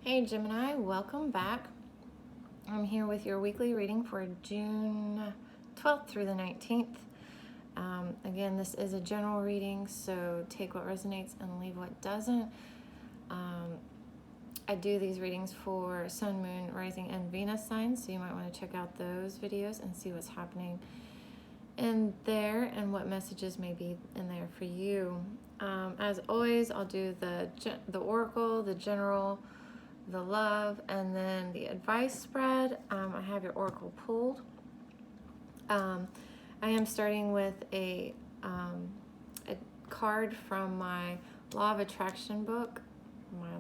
Hey Gemini, welcome back. I'm here with your weekly reading for June 12th through the 19th. Again, this is a general reading, so take what resonates and leave what doesn't. I do these readings for Sun, Moon, Rising, and Venus signs, so you might want to check out those videos and see what's happening in there and what messages may be in there for you. As always, I'll do the oracle, the general, the love, and then the advice spread. I have your oracle pulled. I am starting with a card from my Law of Attraction book, my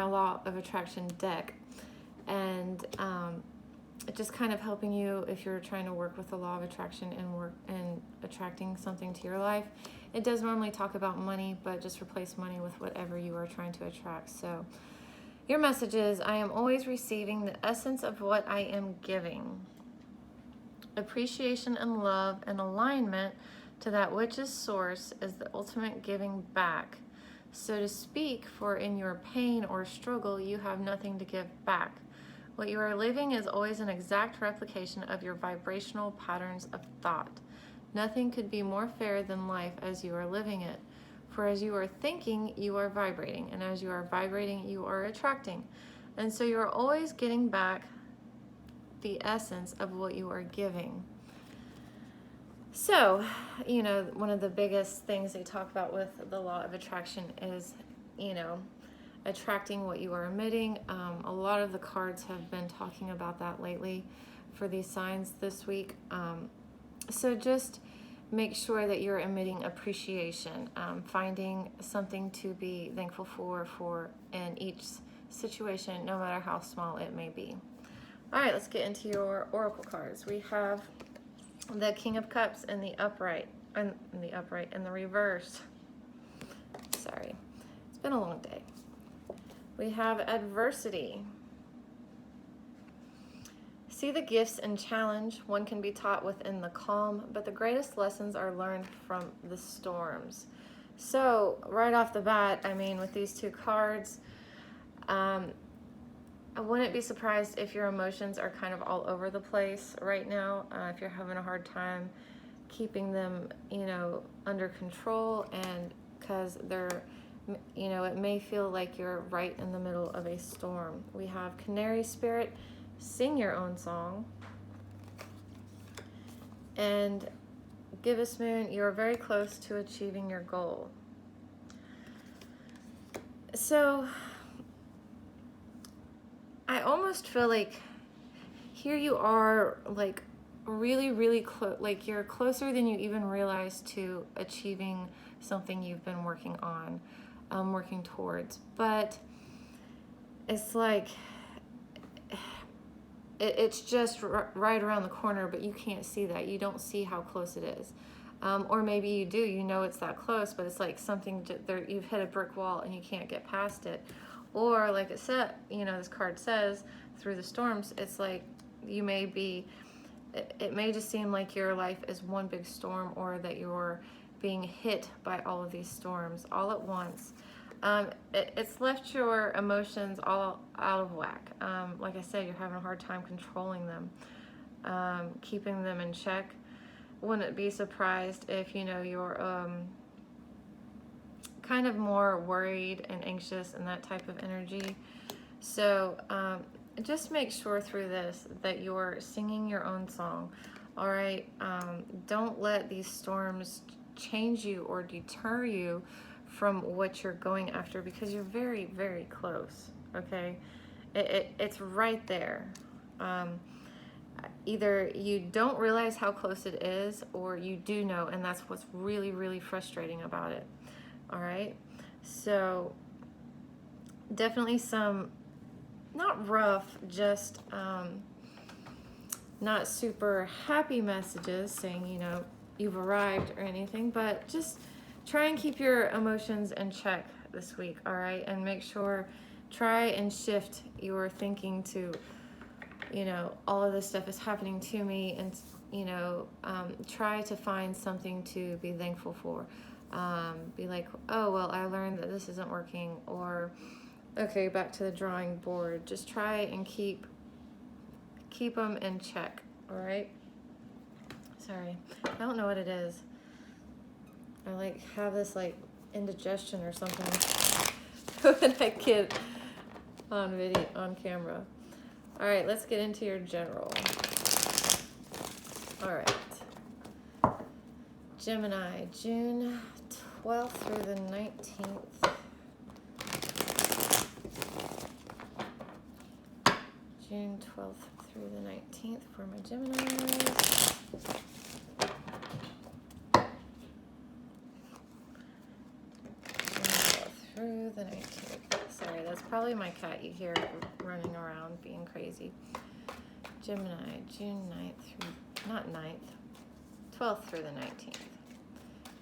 Law of Attraction deck, and just kind of helping you if you're trying to work with the Law of Attraction and attracting something to your life. It does normally talk about money, but just replace money with whatever you are trying to attract. So your message is, I am always receiving the essence of what I am giving. Appreciation and love and alignment to that which is source is the ultimate giving back, so to speak, for in your pain or struggle, you have nothing to give back. What you are living is always an exact replication of your vibrational patterns of thought. Nothing could be more fair than life as you are living it. For as you are thinking, you are vibrating, and as you are vibrating, you are attracting. And so you are always getting back the essence of what you are giving. So, one of the biggest things they talk about with the law of attraction is, attracting what you are emitting. A lot of the cards have been talking about that lately for these signs this week. So just make sure that you're emitting appreciation, finding something to be thankful for in each situation, no matter how small it may be. All right, let's get into your oracle cards. We have the King of Cups in the upright, and the reverse. Sorry, it's been a long day. We have adversity. See the gifts and challenge. One can be taught within the calm, but the greatest lessons are learned from the storms. So right off the bat, with these two cards, I wouldn't be surprised if your emotions are kind of all over the place right now. If you're having a hard time keeping them, under control, and because they're, it may feel like you're right in the middle of a storm. We have Canary Spirit. Sing your own song. And Gibbous Moon, you're very close to achieving your goal. So I almost feel like here you are, like really, really close, like you're closer than you even realize to achieving something you've been working on, working towards. But it's like, it's just right around the corner, but you can't see that. You don't see how close it is. Or maybe you do, it's that close, but it's like something there, you've hit a brick wall and you can't get past it. Or like it said, this card says, through the storms, it's like you may be, it may just seem like your life is one big storm, or that you're being hit by all of these storms all at once. It's left your emotions all out of whack. Like I said, you're having a hard time controlling them, keeping them in check. Wouldn't be surprised if, you're kind of more worried and anxious and that type of energy. So just make sure through this that you're singing your own song. All right. Don't let these storms change you or deter you from what you're going after, because you're very, very close. Okay. It's right there. Either you don't realize how close it is, or you do know, and that's what's really, really frustrating about it. All right. So definitely some, not rough, just not super happy messages saying, you've arrived or anything, but just try and keep your emotions in check this week. All right. And make sure, try and shift your thinking to, all of this stuff is happening to me, and, try to find something to be thankful for. Be like, oh, well, I learned that this isn't working, or Okay, back to the drawing board. Just try and keep them in check, all right? Sorry, I don't know what it is. I like have this like indigestion or something when I get on camera. All right, let's get into your general. All right. Gemini, June 12th through the 19th. June 12th through the 19th for my Geminis. Through the 19th. Sorry, that's probably my cat you hear running around being crazy. Gemini, June 9th through, not 9th, 12th through the 19th.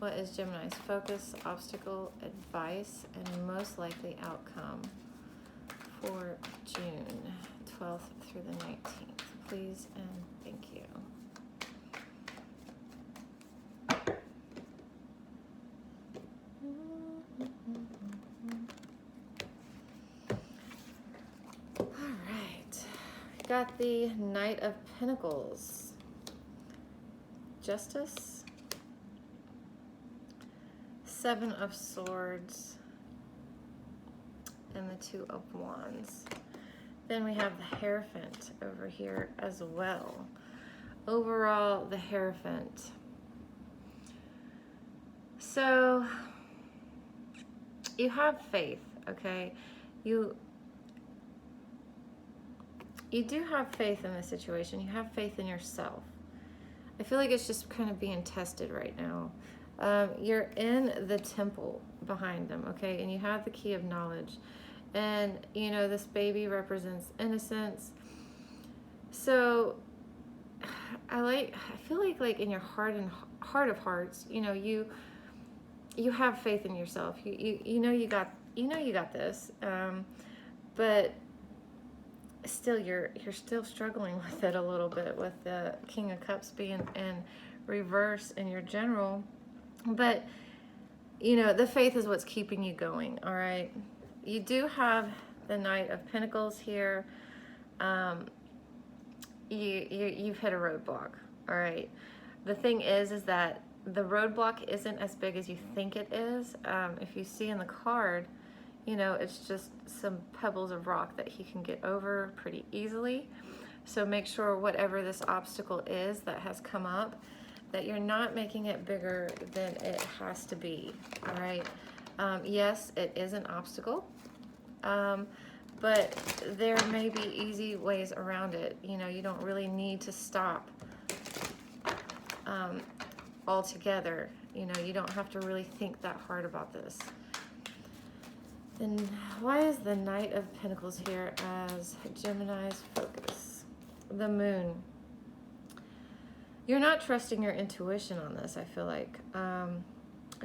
What is Gemini's focus, obstacle, advice, and most likely outcome for June 12th through the 19th? Please and thank you. All right, we got the Knight of Pentacles, Justice, Seven of Swords, and the Two of Wands. Then we have the Hierophant over here as well. Overall, the Hierophant. So, you have faith, okay? You do have faith in this situation. You have faith in yourself. I feel like it's just kind of being tested right now. You're in the temple behind them, okay? And you have the key of knowledge. And, you know, this baby represents innocence. So, I feel like in your heart of hearts, you know, you have faith in yourself. You know you got this. But still you're still struggling with it a little bit, with the King of Cups being in reverse in your general. But, you know, the faith is what's keeping you going, all right? You do have the Knight of Pentacles here. You've hit a roadblock, all right? The thing is that the roadblock isn't as big as you think it is. If you see in the card, you know, it's just some pebbles of rock that he can get over pretty easily. So make sure whatever this obstacle is that has come up, that you're not making it bigger than it has to be, all right? Yes, it is an obstacle, but there may be easy ways around it. You know, you don't really need to stop altogether. You know, you don't have to really think that hard about this. Then why is the Knight of Pentacles here as Gemini's focus? The Moon. You're not trusting your intuition on this, I feel like.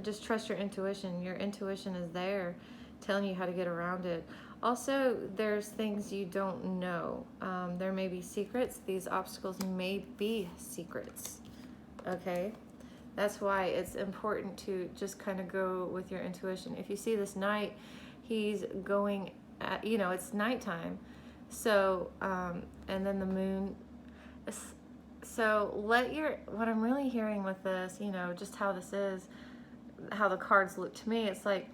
Just trust your intuition. Your intuition is there telling you how to get around it. Also, there's things you don't know. There may be secrets. These obstacles may be secrets, okay? That's why it's important to just kind of go with your intuition. If you see this knight, he's going at, you know, it's nighttime. So, and then the moon. So what I'm really hearing with this, you know, just how this is, how the cards look to me, it's like,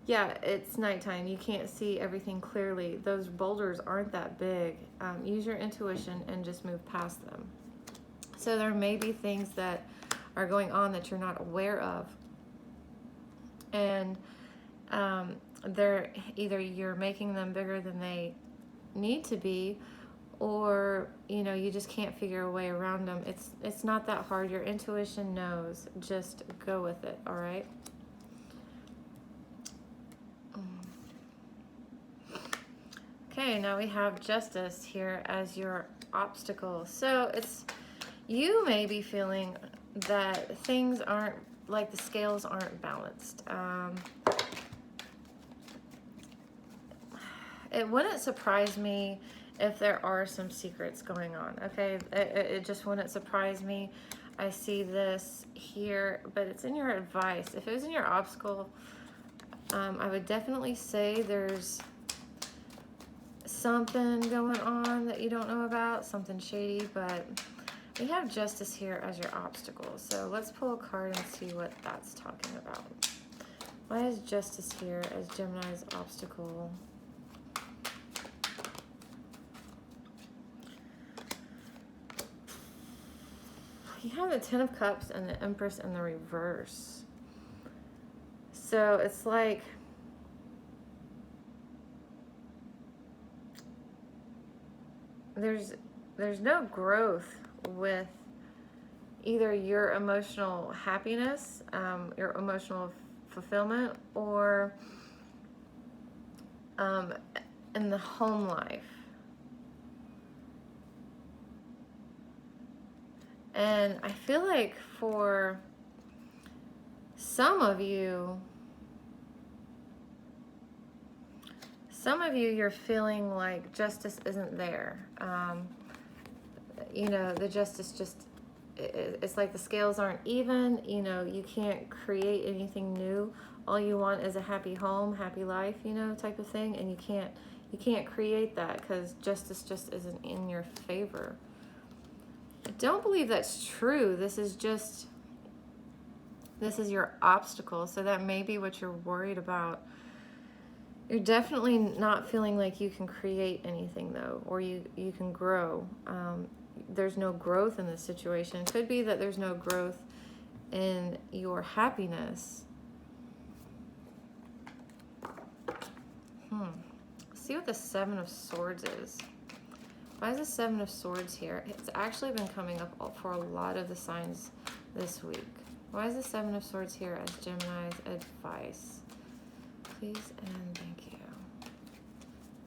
yeah, it's nighttime. You can't see everything clearly. Those boulders aren't that big. Use your intuition and just move past them. So there may be things that are going on that you're not aware of. And they're either you're making them bigger than they need to be, or, you know, you just can't figure a way around them. It's not that hard. Your intuition knows. Just go with it, all right? Okay, now we have Justice here as your obstacle. So you may be feeling that things aren't, like the scales aren't balanced. It wouldn't surprise me if there are some secrets going on, okay? It just wouldn't surprise me. I see this here, but it's in your advice. If it was in your obstacle, I would definitely say there's something going on that you don't know about, something shady, but we have Justice here as your obstacle. So let's pull a card and see what that's talking about. Why is Justice here as Gemini's obstacle? You have the Ten of Cups and the Empress in the reverse. So it's like there's no growth with either your emotional happiness, your emotional fulfillment, or in the home life. And I feel like for some of you, you're feeling like justice isn't there. You know, the justice just, it's like the scales aren't even. You know, you can't create anything new. All you want is a happy home, happy life, you know, type of thing. And you can't create that because justice just isn't in your favor. I don't believe that's true. This is your obstacle. So that may be what you're worried about. You're definitely not feeling like you can create anything though, or you can grow. There's no growth in this situation. It could be that there's no growth in your happiness. See what the Seven of Swords is. Why is the Seven of Swords here? It's actually been coming up for a lot of the signs this week. Why is the Seven of Swords here as Gemini's advice? Please and thank you.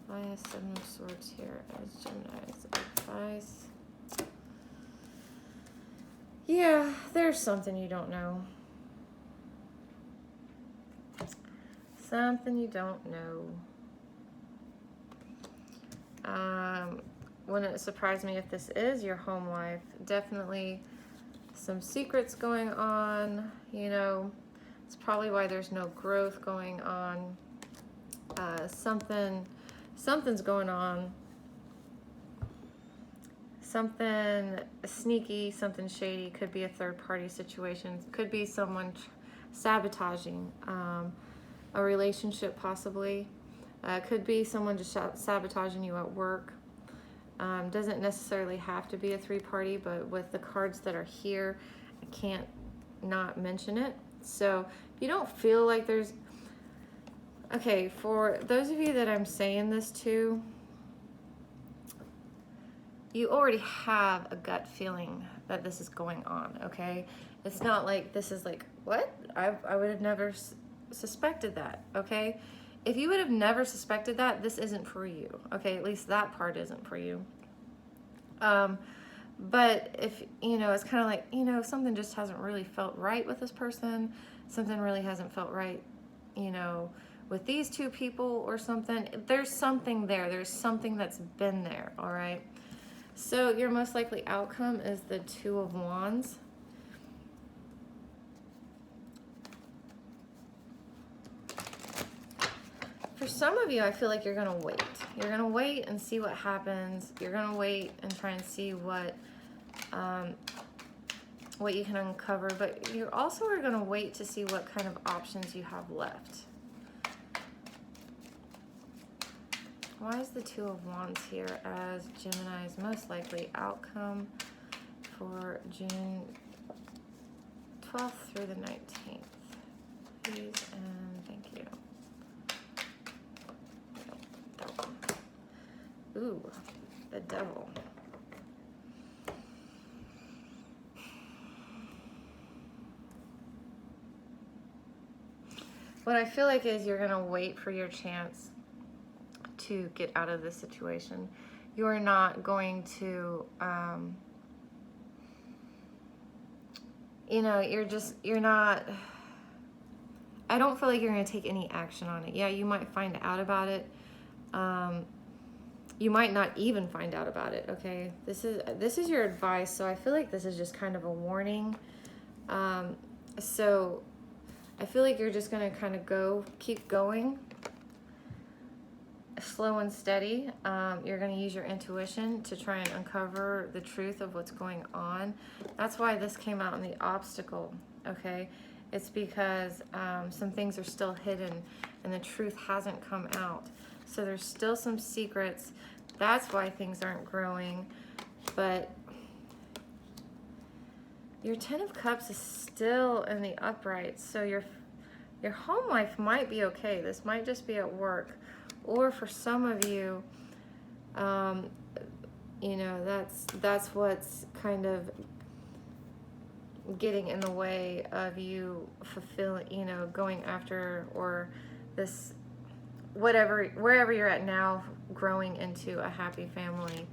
Why is Seven of Swords here as Gemini's advice? Yeah, there's something you don't know. Something you don't know. Wouldn't surprise me if this is your home life. Definitely some secrets going on, you know. It's probably why there's no growth going on. Something's going on. Something sneaky, something shady. Could be a third-party situation. Could be someone sabotaging a relationship, possibly. Could be someone just sabotaging you at work. Doesn't necessarily have to be a three-party, but with the cards that are here, I can't not mention it. So if you don't feel like there's... Okay, for those of you that I'm saying this to, you already have a gut feeling that this is going on, okay? It's not like this is like, what? I would have never suspected that, okay? If you would have never suspected that, this isn't for you, okay? At least that part isn't for you. But if, you know, it's kind of like, you know, something just hasn't really felt right with this person, something really hasn't felt right, you know, with these two people or something, there's something there. There's something that's been there, all right? So your most likely outcome is the Two of Wands. For some of you, I feel like you're going to wait. You're going to wait and see what happens. You're going to wait and try and see what you can uncover. But you also are going to wait to see what kind of options you have left. Why is the Two of Wands here as Gemini's most likely outcome for June 12th through the 19th? Please and thank you. Ooh, the Devil. What I feel like is you're going to wait for your chance to get out of this situation. You're not going to, you know, you're not, I don't feel like you're going to take any action on it. Yeah, you might find out about it. You might not even find out about it, okay? This is your advice, so I feel like this is just kind of a warning. So I feel like you're just going to kind of keep going. slow and steady. You're going to use your intuition to try and uncover the truth of what's going on. That's why this came out in the obstacle, okay? It's because some things are still hidden and the truth hasn't come out. So there's still some secrets. That's why things aren't growing. But your Ten of Cups is still in the upright. So your home life might be okay. This might just be at work. Or for some of you, you know, that's what's kind of getting in the way of you fulfilling, you know, going after, or this, whatever, wherever you're at now, growing into a happy family.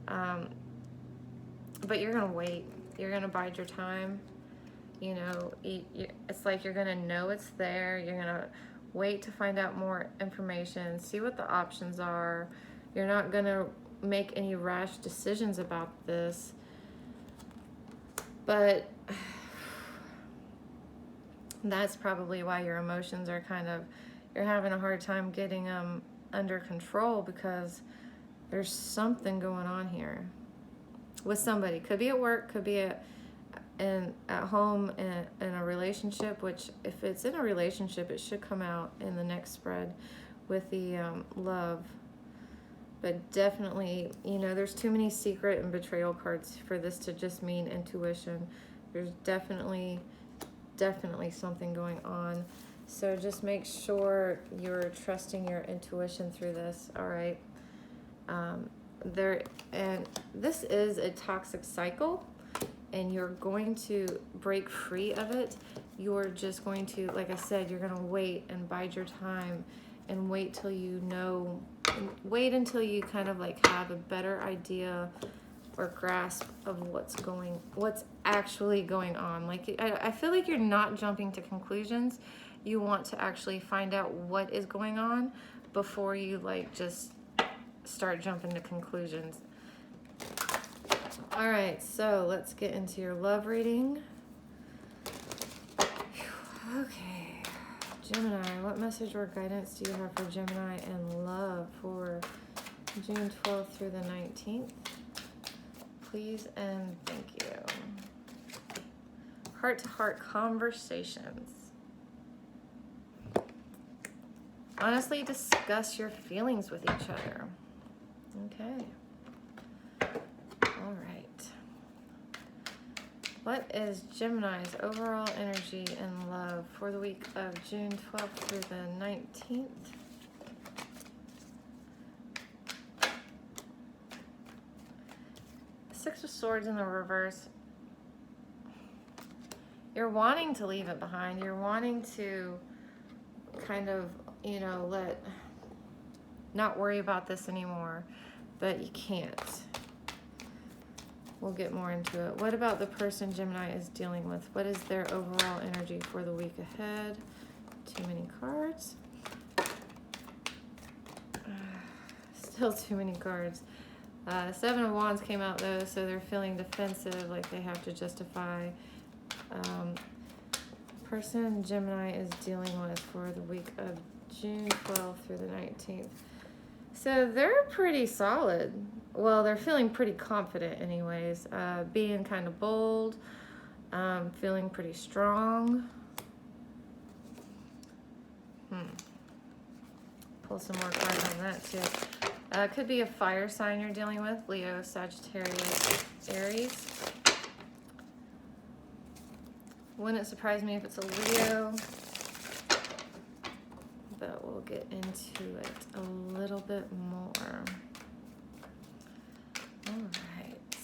But you're going to wait. You're going to bide your time. You know, it's like you're going to know it's there. You're going to wait to find out more information, see what the options are. You're not going to make any rash decisions about this. But that's probably why your emotions are kind of, you're having a hard time getting them under control, because there's something going on here with somebody. Could be at work, could be at home, in a relationship, which if it's in a relationship, it should come out in the next spread with the love. But definitely, you know, there's too many secret and betrayal cards for this to just mean intuition. There's definitely something going on. So just make sure you're trusting your intuition through this, all right? And this is a toxic cycle, and you're going to break free of it. You're just going to, like I said, you're going to wait and bide your time and wait till you know, wait until you kind of like have a better idea or grasp of what's actually going on. Like, I feel like you're not jumping to conclusions. You want to actually find out what is going on before you like just start jumping to conclusions. All right, so let's get into your love reading. Okay, Gemini, what message or guidance do you have for Gemini and love for June 12th through the 19th? Please and thank you. Heart-to-heart conversations. Honestly, discuss your feelings with each other. Okay. All right. What is Gemini's overall energy and love for the week of June 12th through the 19th? Six of Swords in the reverse. You're wanting to leave it behind. You're wanting to kind of, you know, not worry about this anymore, but you can't. We'll get more into it. What about the person Gemini is dealing with? What is their overall energy for the week ahead? Too many cards. Still too many cards. Seven of Wands came out though, so they're feeling defensive, like they have to justify. Person Gemini is dealing with for the week of June 12th through the 19th. So they're pretty solid. Well, they're feeling pretty confident anyways. Being kind of bold. Feeling pretty strong. Pull some more cards on that too. Could be a fire sign you're dealing with. Leo, Sagittarius, Aries. Wouldn't surprise me if it's a Leo. But we'll get into it a little bit more. All right.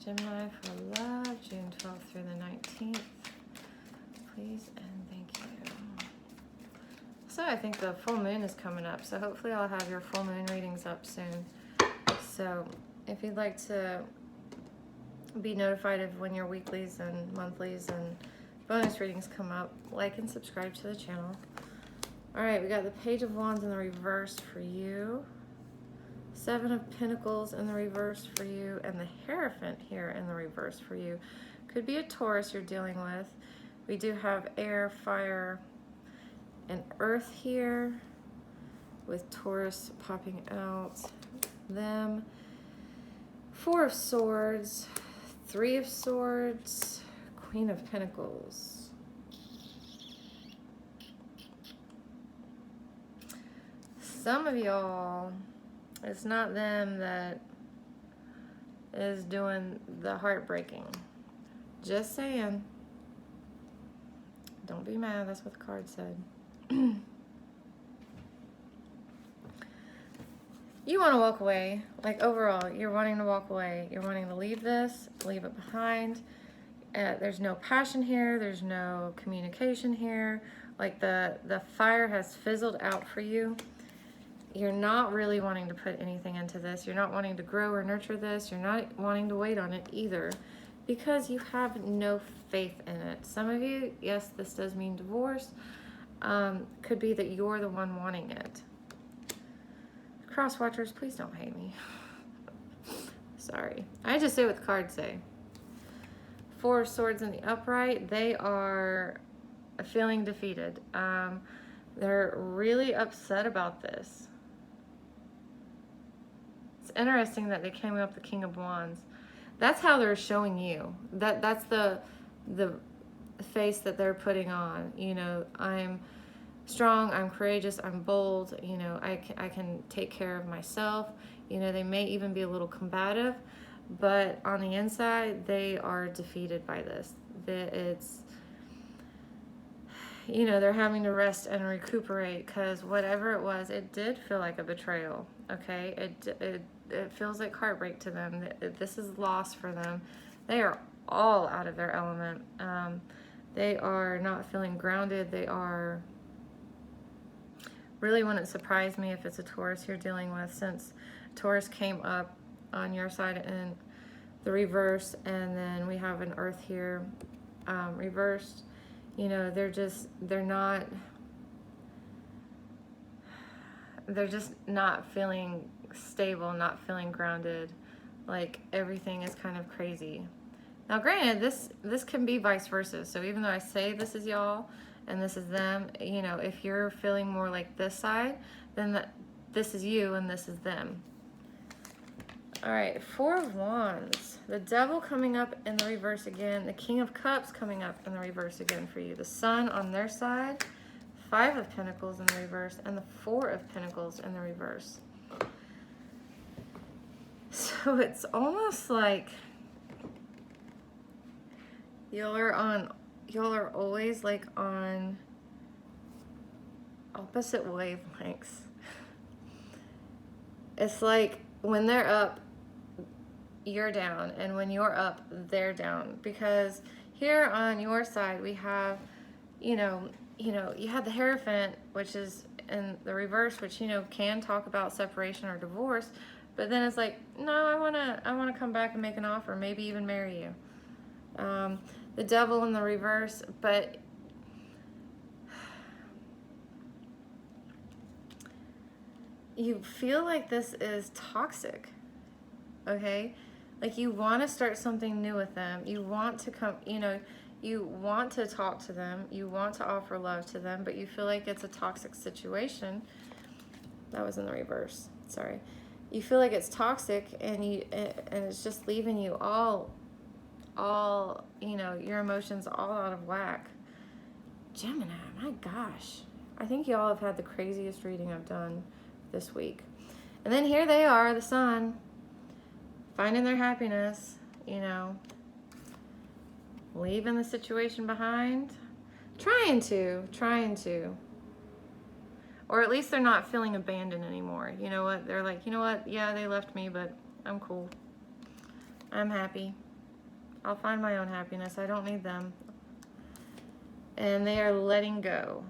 Gemini for love, June 12th through the 19th. Please and thank you. So I think the full moon is coming up, so hopefully I'll have your full moon readings up soon. So if you'd like to be notified of when your weeklies and monthlies and bonus readings come up, like and subscribe to the channel. All right, we got the Page of Wands in the reverse for you. Seven of Pentacles in the reverse for you, and the Hierophant here in the reverse for you. Could be a Taurus you're dealing with. We do have air, fire, and earth here. with Taurus popping out. Them. 4 of Swords, 3 of Swords, Queen of Pentacles. Some of y'all, it's not them that is doing the heartbreaking. Just saying. Don't be mad, that's what the card said. You want to walk away. Like overall, you're wanting to walk away. You're wanting to leave this, leave it behind. There's no passion here. There's no communication here. Like the fire has fizzled out for you. You're not really wanting to put anything into this. You're not wanting to grow or nurture this. You're not wanting to wait on it either because you have no faith in it. Some of you, yes, this does mean divorce. Could be that you're the one wanting it. Cross watchers, please don't hate me. Sorry. I just say what the cards say. 4 of Swords in the upright. They are feeling defeated. They're really upset about this. It's interesting that they came up the King of Wands. That's how they're showing you. That's the face that they're putting on. You know, I'm strong, I'm courageous, I'm bold, you know, I can take care of myself. You know, they may even be a little combative, but on the inside, they are defeated by this. It's, you know, they're having to rest and recuperate because whatever it was, it did feel like a betrayal, okay? It feels like heartbreak to them. This is loss for them. They are all out of their element. They are not feeling grounded. They are... Really wouldn't surprise me if it's a Taurus you're dealing with, since Taurus came up on your side in the reverse, and then we have an Earth here reversed. You know, they're just not feeling stable, not feeling grounded. Like everything is kind of crazy. Now granted, this can be vice versa. So even though I say this is y'all and this is them, you know, if you're feeling more like this side, then this is you and this is them. All right, 4 of Wands. The Devil coming up in the reverse again. The King of Cups coming up in the reverse again for you. The Sun on their side. 5 of Pentacles in the reverse. And the 4 of Pentacles in the reverse. So it's almost like y'all are always like on opposite wavelengths. It's like when they're up, you're down, and when you're up, they're down. Because here on your side, we have, you have the Hierophant, which is in the reverse, which, you know, can talk about separation or divorce, but then it's like, no, I wanna come back and make an offer, maybe even marry you. The Devil in the reverse, but you feel like this is toxic, okay? Like you want to start something new with them. You want to come, you want to talk to them. You want to offer love to them, but you feel like it's a toxic situation. That was in the reverse, sorry. You feel like it's toxic and it's just leaving you all, your emotions all out of whack. Gemini, my gosh. I think y'all have had the craziest reading I've done this week. And then here they are, the Sun, finding their happiness, leaving the situation behind, trying to. Or at least they're not feeling abandoned anymore. You know what? They're like, you know what? Yeah, they left me, but I'm cool. I'm happy. I'll find my own happiness. I don't need them. And they are letting go.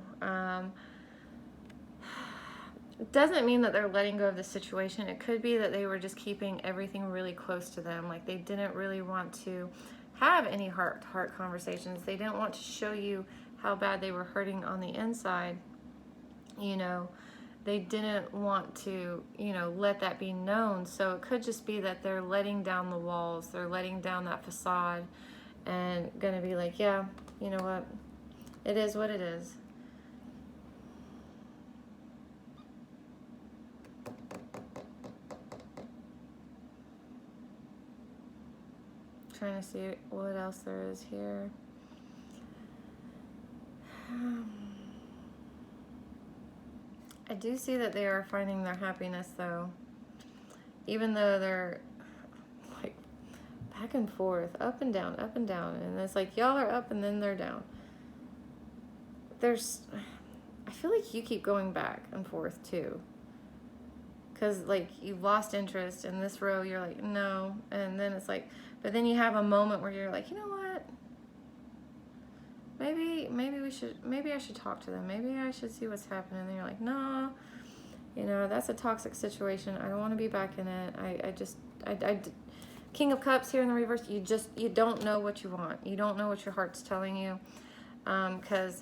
It doesn't mean that they're letting go of the situation. It could be that they were just keeping everything really close to them. Like they didn't really want to have any heart-to-heart conversations. They didn't want to show you how bad they were hurting on the inside. They didn't want to, let that be known. So it could just be that they're letting down the walls. They're letting down that facade and going to be like, yeah, you know what? It is what it is. trying to see what else there is here. I do see that they are finding their happiness, though. Even though they're like back and forth, up and down, and it's like y'all are up and then they're down. I feel like you keep going back and forth too, because like you've lost interest in this row, you're like no, and then it's like, but then you have a moment where you're like, you know what, maybe I should talk to them, maybe I should see what's happening, and then you're like, no, you know, that's a toxic situation, I don't want to be back in it. I King of Cups here in the reverse, you don't know what you want, you don't know what your heart's telling you, because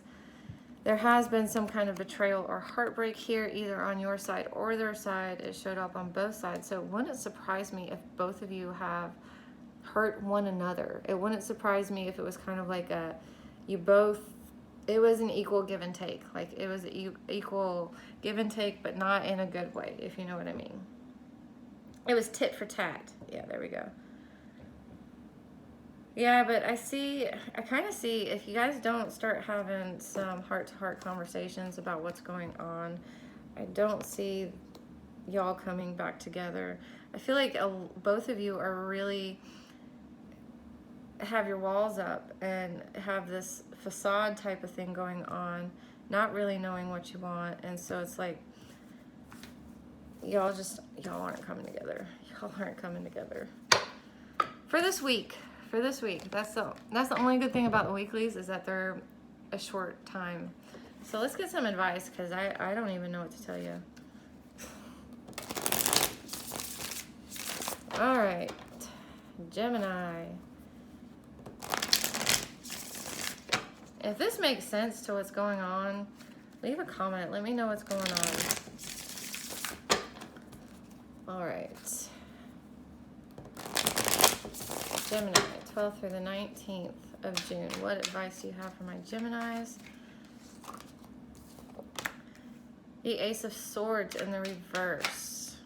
there has been some kind of betrayal or heartbreak here, either on your side or their side. It showed up on both sides. So it wouldn't surprise me if both of you have hurt one another. It wouldn't surprise me if it was kind of like it was an equal give and take. Like it was equal give and take, but not in a good way, if you know what I mean. It was tit for tat. Yeah, there we go. Yeah, but I kind of see if you guys don't start having some heart-to-heart conversations about what's going on, I don't see y'all coming back together. I feel like both of you are really have your walls up and have this facade type of thing going on, not really knowing what you want, and so it's like y'all aren't coming together. Y'all aren't coming together for this week. That's the only good thing about the weeklies, is that they're a short time. So let's get some advice, because I don't even know what to tell you. All right, Gemini. If this makes sense to what's going on, leave a comment. Let me know what's going on. All right. Gemini, 12th through the 19th of June. What advice do you have for my Geminis? The Ace of Swords in the reverse.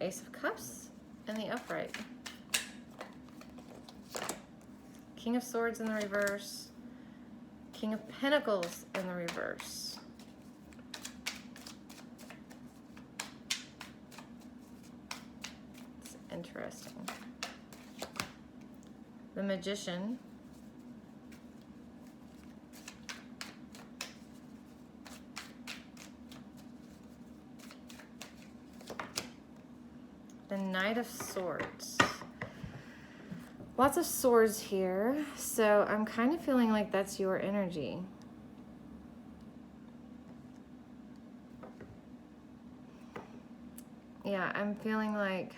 Ace of Cups in the upright. King of Swords in the reverse. King of Pentacles in the reverse. It's interesting. The Magician. The Knight of Swords. Lots of swords here, so I'm kind of feeling like that's your energy. Yeah, I'm feeling like,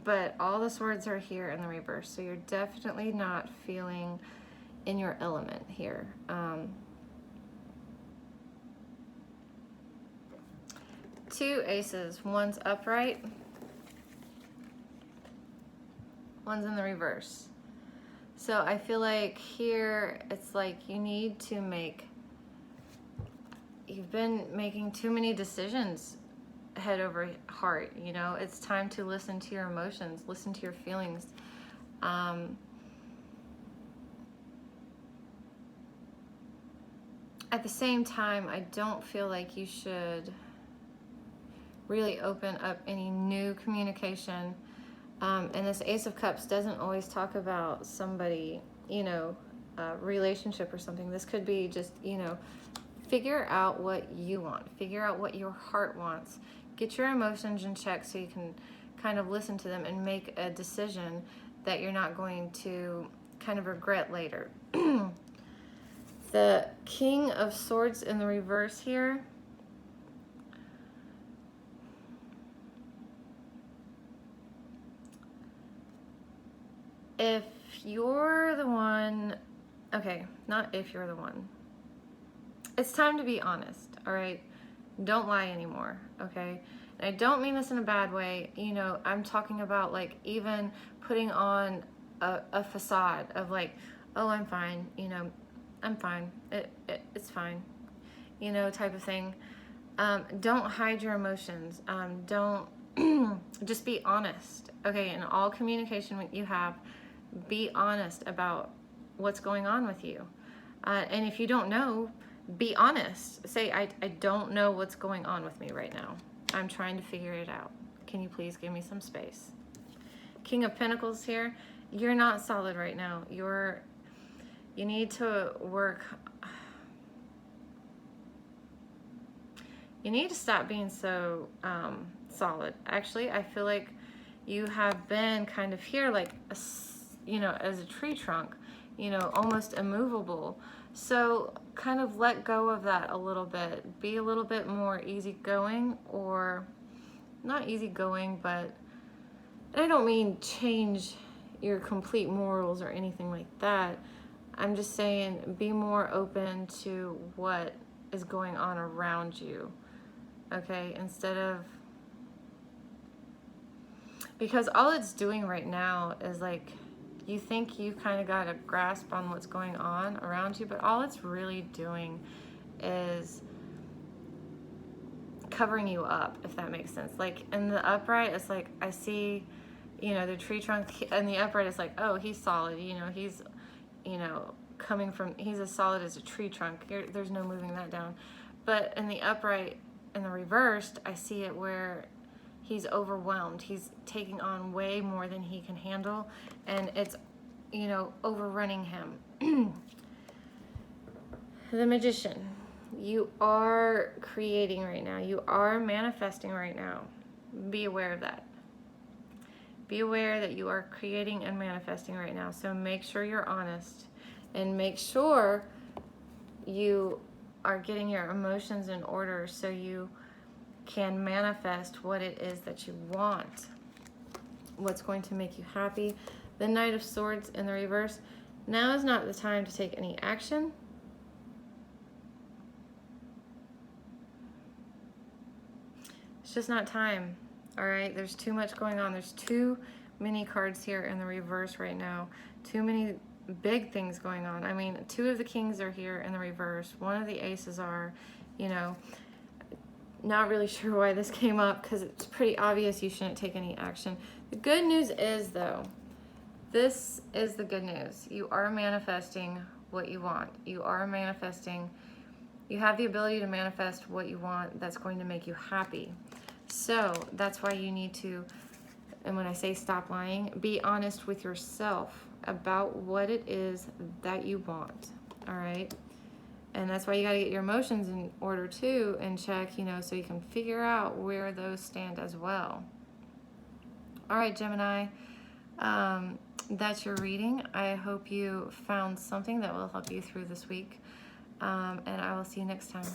but all the swords are here in the reverse, so you're definitely not feeling in your element here. Two aces, one's upright, one's in the reverse. So I feel like here it's like you've been making too many decisions head over heart, you know. It's time to listen to your emotions, listen to your feelings. At the same time, I don't feel like you should really open up any new communication. And this Ace of Cups doesn't always talk about somebody, you know, relationship or something. This could be just, you know, figure out what you want. Figure out what your heart wants. Get your emotions in check so you can kind of listen to them and make a decision that you're not going to kind of regret later. The King of Swords in the reverse here. If you're the one, okay, not if you're the one. It's time to be honest, all right? Don't lie anymore, okay? And I don't mean this in a bad way. You know, I'm talking about like even putting on a facade of like, oh, I'm fine, you know, I'm fine, it's fine, you know, type of thing. Don't hide your emotions. Don't just be honest. Okay, in all communication you have, be honest about what's going on with you. And if you don't know, be honest. Say, I don't know what's going on with me right now. I'm trying to figure it out. Can you please give me some space? King of Pentacles here. You're not solid right now. You need to work. You need to stop being so solid. Actually, I feel like you have been kind of here like, as a tree trunk, almost immovable. So kind of let go of that a little bit. Be a little bit more easygoing, or not easygoing, but I don't mean change your complete morals or anything like that. I'm just saying be more open to what is going on around you. Okay, instead of, because all it's doing right now is like, you think you kind of got a grasp on what's going on around you, but all it's really doing is covering you up, if that makes sense. Like in the upright, it's like, I see, the tree trunk, and the upright is like, oh, he's solid, he's, coming from, he's as solid as a tree trunk. There's no moving that down. But in the upright, in the reversed, I see it where he's overwhelmed. He's taking on way more than he can handle, and it's, overrunning him. The Magician. You are creating right now. You are manifesting right now. Be aware of that. Be aware that you are creating and manifesting right now. So make sure you're honest, and make sure you are getting your emotions in order so you can manifest what it is that you want, what's going to make you happy. The Knight of Swords in the reverse. Now is not the time to take any action. It's just not time. All right, there's too much going on. There's too many cards here in the reverse right now. Too many big things going on. I mean, 2 of the kings are here in the reverse. 1 of the aces are, not really sure why this came up, because it's pretty obvious you shouldn't take any action. The good news is, though, this is the good news. You are manifesting what you want. You are manifesting. You have the ability to manifest what you want that's going to make you happy. So that's why you need to, and when I say stop lying, be honest with yourself about what it is that you want. All right? And that's why you got to get your emotions in order too, and check, so you can figure out where those stand as well. All right, Gemini, that's your reading. I hope you found something that will help you through this week, and I will see you next time.